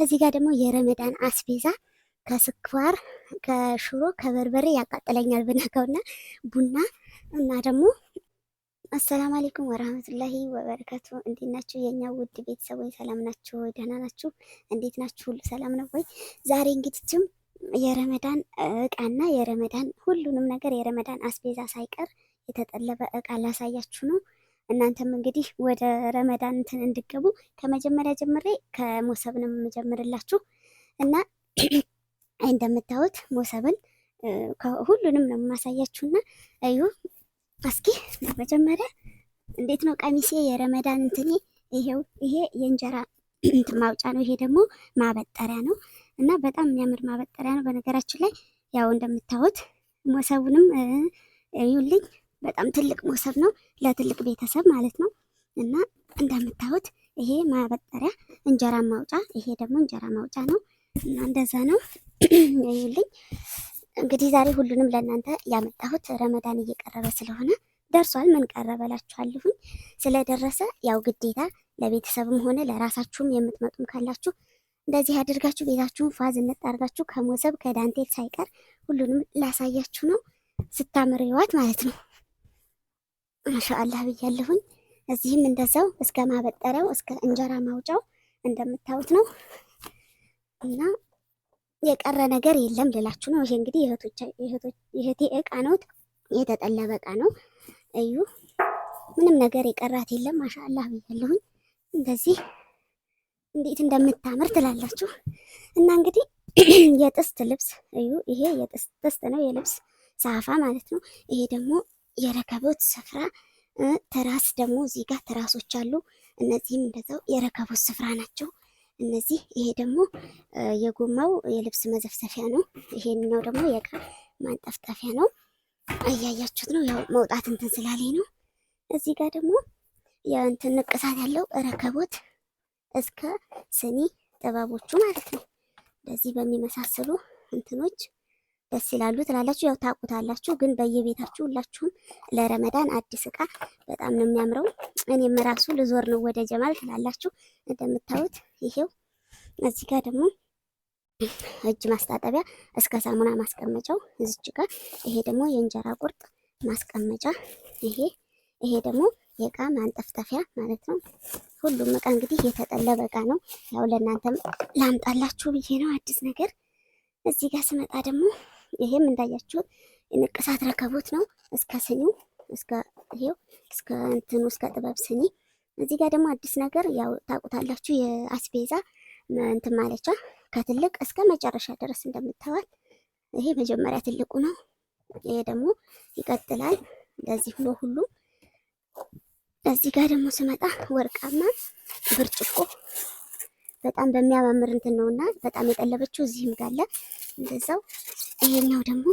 እዚህ ጋር ደግሞ የረመዳን አስቤዛ ከስኳር ከሽሮ ከበርበሬ ያቃጥለኛል ብነካውና ቡና እና ደግሞ አሰላም አለይኩም ወራህመቱላሂ ወበረካቱ። እንዴት ናችሁ የኛ ውድ ቤተሰቦች? ሰላም ናችሁ? ደህና ናችሁ? እንዴት ናችሁ? ሁሉ ሰላም ነው ወይ? ዛሬ እንግዲህ የረመዳን እቃና የረመዳን ሁሉንም ነገር የረመዳን አስቤዛ ሳይቀር የተጠለበ እቃ ላሳያችሁ ነው። እናንተም እንግዲህ ወደ ረመዳን እንትን እንድገቡ ከመጀመሪያ ጀምሬ ከሞሰብ ነው የምጀምርላችሁ እና እንደምታዩት ሞሰብን ሁሉንም ነው የማሳያችሁና እዩ እስኪ መጀመሪያ እንዴት ነው ቀሚሴ የረመዳን እንትኔ ይሄው ይሄ የእንጀራ እንትን ማውጫ ነው። ይሄ ደግሞ ማበጠሪያ ነው እና በጣም የሚያምር ማበጠሪያ ነው። በነገራችን ላይ ያው እንደምታዩት ሞሰቡንም እዩልኝ በጣም ትልቅ ሞሰብ ነው ለትልቅ ቤተሰብ ማለት ነው። እና እንደምታዩት ይሄ ማበጠሪያ እንጀራ ማውጫ፣ ይሄ ደግሞ እንጀራ ማውጫ ነው እና እንደዛ ነው እዩልኝ። እንግዲህ ዛሬ ሁሉንም ለእናንተ ያመጣሁት ረመዳን እየቀረበ ስለሆነ ደርሷል። ምን ቀረበላችኋለሁኝ ስለደረሰ ያው ግዴታ ለቤተሰብም ሆነ ለራሳችሁም የምትመጡም ካላችሁ እንደዚህ አድርጋችሁ ቤታችሁን ፏዝ እንጣርጋችሁ ከሞሰብ ከዳንቴል ሳይቀር ሁሉንም ላሳያችሁ ነው። ስታምር ይዋት ማለት ነው። ማሻአላህ ብያለሁኝ። እዚህም እንደዛው እስከ ማበጠሪያው እስከ እንጀራ ማውጫው እንደምታዩት ነው እና የቀረ ነገር የለም ልላችሁ ነው። ይሄ እንግዲህ የእህቴ እቃ ነው፣ የተጠለበ እቃ ነው። እዩ ምንም ነገር የቀራት የለም። ማሻአላህ ብያለሁኝ። እንደዚህ እንዴት እንደምታምር ትላላችሁ። እና እንግዲህ የጥስት ልብስ እዩ። ይሄ የጥስት ነው፣ የልብስ ሳፋ ማለት ነው። ይሄ ደግሞ የረከቦት ስፍራ ትራስ ደግሞ እዚህ ጋር ትራሶች አሉ። እነዚህም እንደዛው የረከቦት ስፍራ ናቸው። እነዚህ ይሄ ደግሞ የጎማው የልብስ መዘፍሰፊያ ነው። ይሄኛው ደግሞ የእቃ ማንጠፍጠፊያ ነው። እያያችሁት ነው። ያው መውጣት እንትን ስላለኝ ነው። እዚህ ጋር ደግሞ የእንትን ንቅሳት ያለው ረከቦት እስከ ስኒ ጥበቦቹ ማለት ነው። እንደዚህ በሚመሳሰሉ እንትኖች ደስ ይላሉ ትላላችሁ። ያው ታውቁታላችሁ፣ ግን በየቤታችሁ ሁላችሁም ለረመዳን አዲስ እቃ በጣም ነው የሚያምረው። እኔም ራሱ ልዞር ነው ወደ ጀማል ትላላችሁ። እንደምታዩት ይሄው እዚህ ጋር ደግሞ እጅ ማስታጠቢያ እስከ ሳሙና ማስቀመጫው እዚች ጋር። ይሄ ደግሞ የእንጀራ ቁርጥ ማስቀመጫ፣ ይሄ ደግሞ የእቃ ማንጠፍጠፊያ ማለት ነው። ሁሉም እቃ እንግዲህ የተጠለበ እቃ ነው። ያው ለእናንተም ላምጣላችሁ ብዬ ነው አዲስ ነገር። እዚህ ጋር ስመጣ ደግሞ ይሄም እንዳያችሁት የንቅሳት ረከቦት ነው። እስከ ስኒው ይሄው እስከ እንትኑ እስከ ጥበብ ስኒ። እዚህ ጋር ደግሞ አዲስ ነገር ያው ታውቁታላችሁ የአስቤዛ እንትን ማለቻ ከትልቅ እስከ መጨረሻ ድረስ እንደምታዋል። ይሄ መጀመሪያ ትልቁ ነው። ይሄ ደግሞ ይቀጥላል እንደዚህ ብሎ ሁሉም። እዚህ ጋር ደግሞ ስመጣ ወርቃማ ብርጭቆ በጣም በሚያማምር እንትን ነውና በጣም የጠለበችው እዚህም ጋለ እንደዛው። ይሄኛው ደግሞ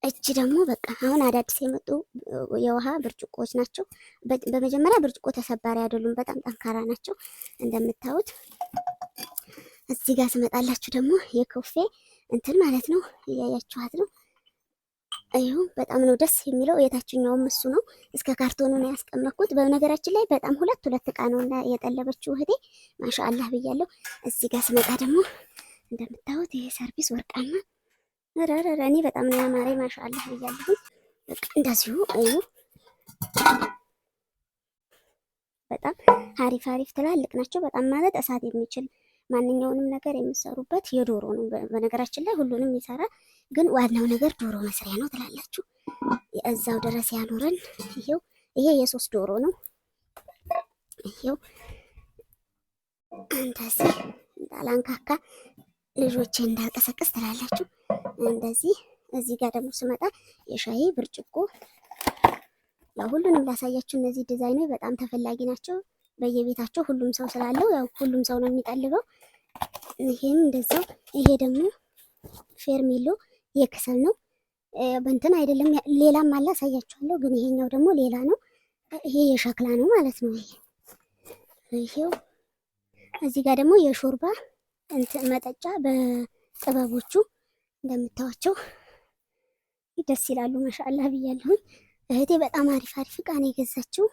እጅ ደግሞ በቃ አሁን አዳዲስ የመጡ የውሃ ብርጭቆዎች ናቸው። በመጀመሪያ ብርጭቆ ተሰባሪ አይደሉም፣ በጣም ጠንካራ ናቸው እንደምታዩት። እዚህ ጋር ስመጣላችሁ ደግሞ የኮፌ እንትን ማለት ነው። እያያችኋት ነው። ይኸው በጣም ነው ደስ የሚለው። የታችኛውም እሱ ነው። እስከ ካርቶኑ ነው ያስቀመጥኩት። በነገራችን ላይ በጣም ሁለት እቃ ነው እና የጠለበችው እህቴ ማሻአላህ ብያለሁ። እዚህ ጋር ስመጣ ደግሞ እንደምታዩት ይሄ ሰርቪስ ወርቃማ ረረረ እኔ በጣም ነው ያማረኝ። ማሻአላህ ብያለሁ። በቃ እንደዚሁ እዩ በጣም አሪፍ ትላልቅ ናቸው። በጣም ማለት እሳት የሚችል ማንኛውንም ነገር የሚሰሩበት የዶሮ ነው። በነገራችን ላይ ሁሉንም ይሰራ፣ ግን ዋናው ነገር ዶሮ መስሪያ ነው ትላላችሁ። እዛው ድረስ ያኖረን። ይሄ የሶስት ዶሮ ነው። ይሄው እንደዚህ እንዳላንካካ ልጆቼ እንዳልቀሰቅስ ትላላችሁ። እንደዚህ እዚህ ጋር ደግሞ ስመጣ የሻይ ብርጭቆ ያው ሁሉንም ላሳያችሁ። እነዚህ ዲዛይኖች በጣም ተፈላጊ ናቸው በየቤታቸው ሁሉም ሰው ስላለው ያው ሁሉም ሰው ነው የሚጠልበው። ይሄም እንደዛው። ይሄ ደግሞ ፌርሜሎ የክሰል ነው። በእንትን አይደለም ሌላም አለ አሳያችኋለሁ፣ ግን ይሄኛው ደግሞ ሌላ ነው። ይሄ የሸክላ ነው ማለት ነው። ይሄው እዚህ ጋር ደግሞ የሾርባ እንትን መጠጫ በጥበቦቹ እንደምታዋቸው ደስ ይላሉ። ማሻአላህ ብያለሁኝ። እህቴ በጣም አሪፍ እቃ ነው የገዛችው።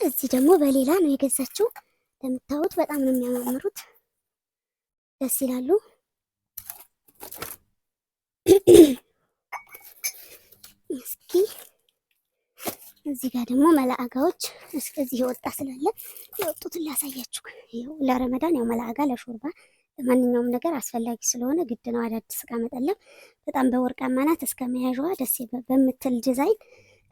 እዚህ ደግሞ በሌላ ነው የገዛችው። እንደምታዩት በጣም ነው የሚያማምሩት፣ ደስ ይላሉ። እስኪ እዚህ ጋር ደግሞ መላአጋዎች እስከዚህ የወጣ ስላለ የወጡትን ላሳያችሁ። ይኸው ለረመዳን ያው መላአጋ ለሾርባ ማንኛውም ነገር አስፈላጊ ስለሆነ ግድ ነው አዳዲስ እቃ መጠለብ። በጣም በወርቃማ ናት እስከ መያዣዋ ደስ በምትል ዲዛይን።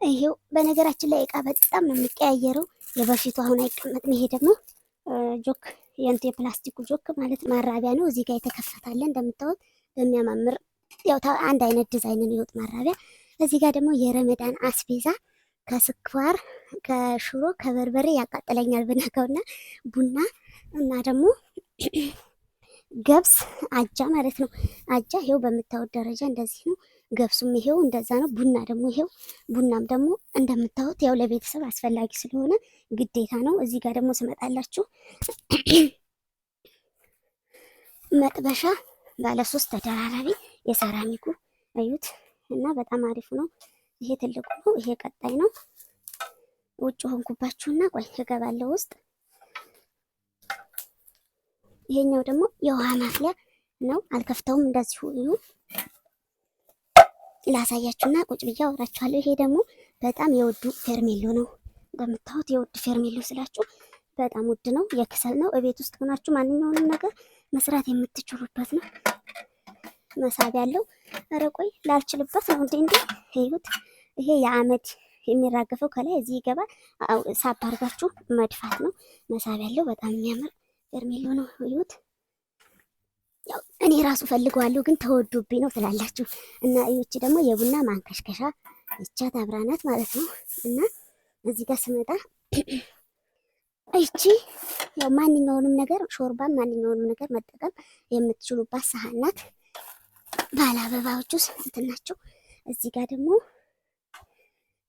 ይሄው በነገራችን ላይ እቃ በጣም ነው የሚቀያየረው። የበፊቱ አሁን አይቀመጥም። ይሄ ደግሞ ጆክ የፕላስቲኩ ጆክ ማለት ማራቢያ ነው። እዚህ ጋር የተከፈታለ እንደምታዩት በሚያማምር ያው አንድ አይነት ዲዛይን ነው የወጥ ማራቢያ። እዚህ ጋር ደግሞ የረመዳን አስቤዛ ከስኳር ከሽሮ ከበርበሬ ያቃጥለኛል ብነካውና ቡና እና ደግሞ ገብስ አጃ ማለት ነው። አጃ ይሄው በምታዩት ደረጃ እንደዚህ ነው። ገብሱም ይሄው እንደዛ ነው። ቡና ደግሞ ይሄው ቡናም ደግሞ እንደምታዩት ያው ለቤተሰብ አስፈላጊ ስለሆነ ግዴታ ነው። እዚህ ጋር ደግሞ ስመጣላችሁ መጥበሻ ባለ 3 ተደራራቢ የሰራሚኩ እዩት እና በጣም አሪፍ ነው። ይሄ ትልቁ ነው። ይሄ ቀጣይ ነው። ውጭ ሆንኩባችሁና ቆይ እገባለሁ ውስጥ። ይሄኛው ደግሞ የውሃ ማፍሊያ ነው። አልከፍተውም። እንደዚሁ እዩ ላሳያችሁና ቁጭ ብዬ አወራችኋለሁ። ይሄ ደግሞ በጣም የውዱ ፌርሜሎ ነው። እንደምታዩት የውድ ፌርሜሎ ስላችሁ በጣም ውድ ነው። የክሰል ነው። እቤት ውስጥ ሆናችሁ ማንኛውንም ነገር መስራት የምትችሉበት ነው። መሳቢያ ያለው። ኧረ ቆይ ላልችልበት ነው እንዴ! ይሁት ይሄ የአመድ የሚራገፈው ከላይ እዚህ ይገባል። ሳብ አድርጋችሁ መድፋት ነው። መሳቢያ ያለው በጣም የሚያምር ፌርሜሎ ነው። ይሁት ያው እኔ ራሱ ፈልገዋለሁ ግን ተወዱብኝ ነው ትላላችሁ። እና እዩች ደግሞ የቡና ማንከሽከሻ ይቻት አብራናት ማለት ነው። እና እዚህ ጋር ስመጣ እቺ ያው ማንኛውንም ነገር ሾርባን ማንኛውንም ነገር መጠቀም የምትችሉባት ሳህን ናት። ባለ አበባዎች ውስጥ እንትን ናቸው። እዚህ ጋር ደግሞ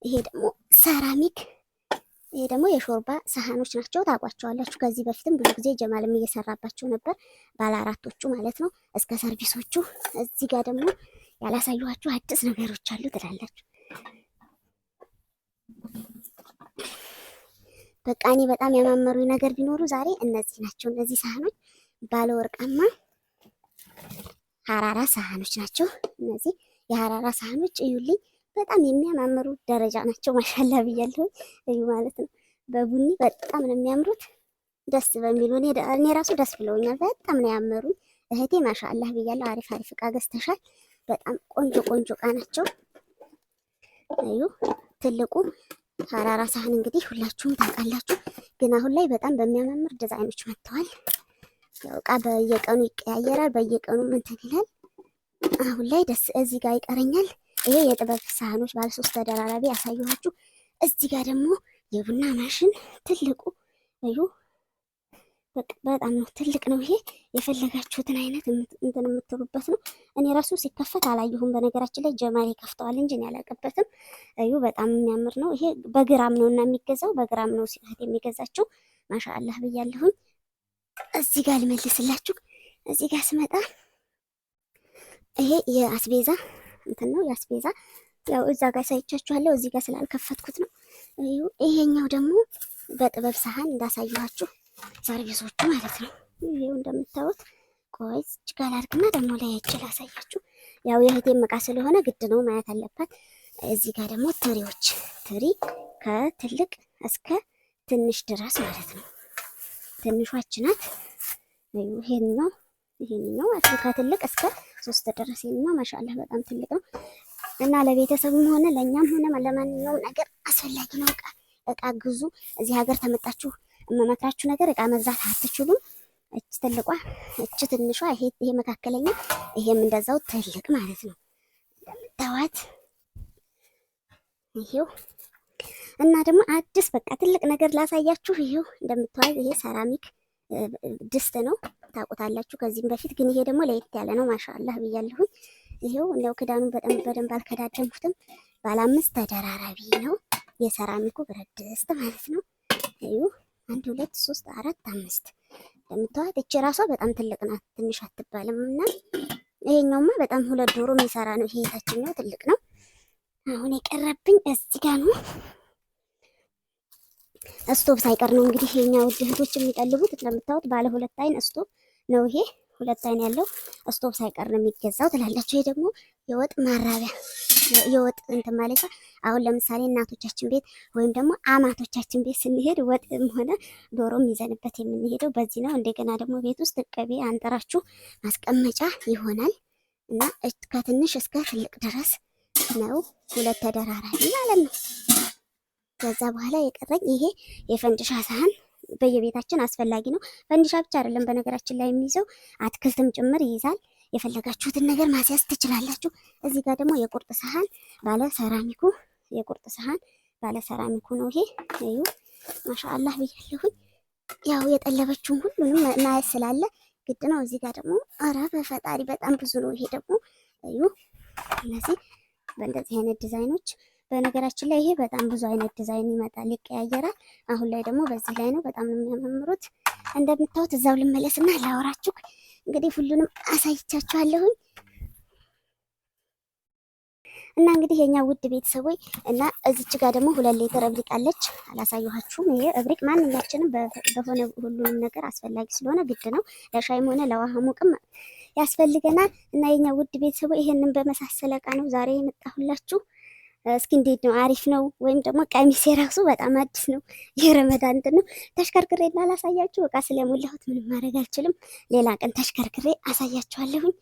ይሄ ደግሞ ሰራሚክ፣ ይሄ ደግሞ የሾርባ ሳህኖች ናቸው። ታውቋቸዋላችሁ። ከዚህ በፊትም ብዙ ጊዜ ጀማልም እየሰራባቸው ነበር። ባለ አራቶቹ ማለት ነው እስከ ሰርቪሶቹ። እዚህ ጋር ደግሞ ያላሳየኋችሁ አዲስ ነገሮች አሉ ትላላችሁ። በቃ እኔ በጣም ያማመሩ ነገር ቢኖሩ ዛሬ እነዚህ ናቸው። እነዚህ ሳህኖች ባለ ወርቃማ ሀራራ ሳህኖች ናቸው። እነዚህ የሀራራ ሳህኖች እዩልኝ፣ በጣም የሚያማምሩ ደረጃ ናቸው። ማሻላ ብያለሁ። እዩ ማለት ነው። በቡኒ በጣም ነው የሚያምሩት፣ ደስ በሚሉ እኔ ራሱ ደስ ብለውኛል። በጣም ነው ያመሩኝ። እህቴ ማሻላ ብያለሁ። አሪፍ አሪፍ እቃ ገዝተሻል። በጣም ቆንጆ ቆንጆ እቃ ናቸው። እዩ ትልቁ ሀራራ ሳህን እንግዲህ ሁላችሁም ታውቃላችሁ፣ ግን አሁን ላይ በጣም በሚያማምር ዲዛይኖች መጥተዋል። ያው እቃ በየቀኑ ይቀያየራል፣ በየቀኑ እንትን ይላል። አሁን ላይ ደስ እዚህ ጋር ይቀረኛል። ይሄ የጥበብ ሳህኖች ባለ 3 ተደራራቢ ያሳየኋችሁ። እዚህ ጋር ደግሞ የቡና ማሽን ትልቁ እዩ፣ በጣም ነው ትልቅ ነው። ይሄ የፈለጋችሁትን አይነት እንትን የምትሉበት ነው። እኔ ራሱ ሲከፈት አላየሁም። በነገራችን ላይ ጀማሪ ከፍተዋል እንጂ እኔ አላውቅበትም። እዩ በጣም የሚያምር ነው። ይሄ በግራም ነው እና የሚገዛው በግራም ነው ሲሆን የሚገዛችው። ማሻአላህ ብያለሁኝ። እዚህ ጋር ልመልስላችሁ። እዚህ ጋር ስመጣ ይሄ የአስቤዛ እንትን ነው። የአስቤዛ ያው እዛ ጋር ሳይቻችኋለሁ። እዚህ ጋር ስላልከፈትኩት ነው። ይሄኛው ደግሞ በጥበብ ሳህን እንዳሳየኋችሁ ሰርቪሶቹ ማለት ነው። ይሄው እንደምታዩት ቆይ እዚህ ጋር አድርግና ደግሞ ላይ አይችል አሳያችሁ። ያው የእህቴም ዕቃ ስለሆነ ግድ ነው ማየት አለባት። እዚህ ጋር ደግሞ ትሪዎች፣ ትሪ ከትልቅ እስከ ትንሽ ድረስ ማለት ነው። ትንሿች ናት። ይሄኛው ማለት ከትልቅ እስከ 3 ድረስ ይሄኛው ማሻአላህ በጣም ትልቅ ነው እና ለቤተሰብም ሆነ ለኛም ሆነ ለማንኛውም ነገር አስፈላጊ ነው። እቃ ግዙ። እዚህ ሀገር ተመጣችሁ የምመክራችሁ ነገር እቃ መግዛት አትችሉም። እች ትልቋ፣ እች ትንሿ፣ ይሄ መካከለኛ፣ ይሄም እንደዛው ትልቅ ማለት ነው። እንደምታዋት ይሄው እና ደግሞ አዲስ በቃ ትልቅ ነገር ላሳያችሁ። ይሄው እንደምታዋት ይሄ ሰራሚክ ድስት ነው። ታውቁታላችሁ ከዚህም በፊት ግን ይሄ ደግሞ ለየት ያለ ነው። ማሻአላህ ብያለሁኝ። ይሄው እንደው ክዳኑን በደንብ አልከዳደምኩትም። ባለ 5 ተደራራቢ ነው የሰራሚኩ ብረት ድስት ማለት ነው። እዩ 1 2 3 4 5 እንደምታዋት እቺ ራሷ በጣም ትልቅ ናት፣ ትንሽ አትባልም። እና ይሄኛውማ በጣም 2 ዶሮ የሚሰራ ነው። ይሄ ታችኛው ትልቅ ነው። አሁን የቀረብኝ እዚህ ጋር ነው። ስቶቭ ሳይቀር ነው እንግዲህ የኛ ውድ እህቶች የሚጠልቡት። እንደምታዩት ባለ 2 አይን ስቶቭ ነው ይሄ። 2 አይን ያለው ስቶቭ ሳይቀር ነው የሚገዛው ትላላችሁ። ይሄ ደግሞ የወጥ ማራቢያ የወጥ እንትን ማለት አሁን ለምሳሌ እናቶቻችን ቤት ወይም ደግሞ አማቶቻችን ቤት ስንሄድ ወጥም ሆነ ዶሮም ይዘንበት የምንሄደው በዚህ ነው። እንደገና ደግሞ ቤት ውስጥ ቅቤ አንጠራችሁ ማስቀመጫ ይሆናል እና ከትንሽ እስከ ትልቅ ድረስ ነው። 2 ተደራራቢ ማለት ነው። ከዛ በኋላ የቀረኝ ይሄ የፈንድሻ ሳህን በየቤታችን አስፈላጊ ነው። ፈንዲሻ ብቻ አይደለም በነገራችን ላይ የሚይዘው አትክልትም ጭምር ይይዛል። የፈለጋችሁትን ነገር ማስያዝ ትችላላችሁ። እዚህ ጋር ደግሞ የቁርጥ ሳህን ባለ ሰራሚኩ የቁርጥ ሳህን ባለ ሰራሚኩ ነው ይሄ። እዩ ማሻአላህ ብያለሁኝ። ያው የጠለበችውን ሁሉንም ማየት ስላለ ግድ ነው። እዚህ ጋር ደግሞ ኧረ በፈጣሪ በጣም ብዙ ነው። ይሄ ደግሞ እዩ እነዚህ በእንደዚህ አይነት ዲዛይኖች በነገራችን ላይ ይሄ በጣም ብዙ አይነት ዲዛይን ይመጣል፣ ይቀያየራል። አሁን ላይ ደግሞ በዚህ ላይ ነው። በጣም ነው የሚያማምሩት። እንደምታዩት እዛው ልመለስና ላወራችሁ። እንግዲህ ሁሉንም አሳይቻችኋለሁኝ እና እንግዲህ የኛ ውድ ቤተሰቦች እና እዚች ጋር ደግሞ 2 ሊትር እብሪቅ አለች። አላሳየኋችሁም። ይሄ እብሪቅ ማንኛችንም በሆነ ሁሉንም ነገር አስፈላጊ ስለሆነ ግድ ነው። ለሻይም ሆነ ለውሃ ሙቅም ያስፈልገናል። እና የኛ ውድ ቤተሰቦች ይሄንን በመሳሰለ እቃ ነው ዛሬ የመጣሁላችሁ። እስኪ እንዴት ነው? አሪፍ ነው ወይም ደግሞ ቀሚስ የራሱ በጣም አዲስ ነው። የረመዳን እንትን ነው። ተሽከርክሬ ላሳያችሁ እቃ ስለሞላሁት ምንም ማድረግ አልችልም። ሌላ ቀን ተሽከርክሬ አሳያችኋለሁኝ።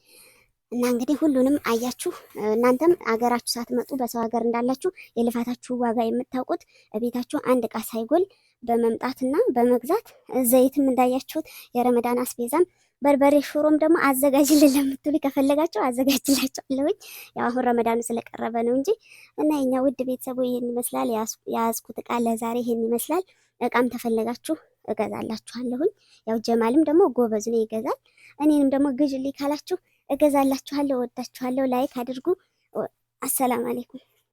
እና እንግዲህ ሁሉንም አያችሁ። እናንተም አገራችሁ ሳትመጡ በሰው ሀገር እንዳላችሁ የልፋታችሁ ዋጋ የምታውቁት ቤታችሁ አንድ እቃ ሳይጎል በመምጣትና በመግዛት ዘይትም እንዳያችሁት የረመዳን አስቤዛም በርበሬ ሽሮም ደግሞ አዘጋጅልን ለምትሉ ከፈለጋችሁ አዘጋጅላችኋለሁኝ። ያው አሁን ረመዳኑ ስለቀረበ ነው እንጂ እና የኛ ውድ ቤተሰቡ ይሄን ይመስላል። የያዝኩት እቃ ለዛሬ ይሄን ይመስላል። እቃም ተፈለጋችሁ እገዛላችኋለሁኝ። ያው ጀማልም ደግሞ ጎበዝ ነው ይገዛል። እኔንም ደግሞ ግዥልኝ ካላችሁ እገዛላችኋለሁ። ወዳችኋለሁ። ላይክ አድርጉ። አሰላም አለይኩም።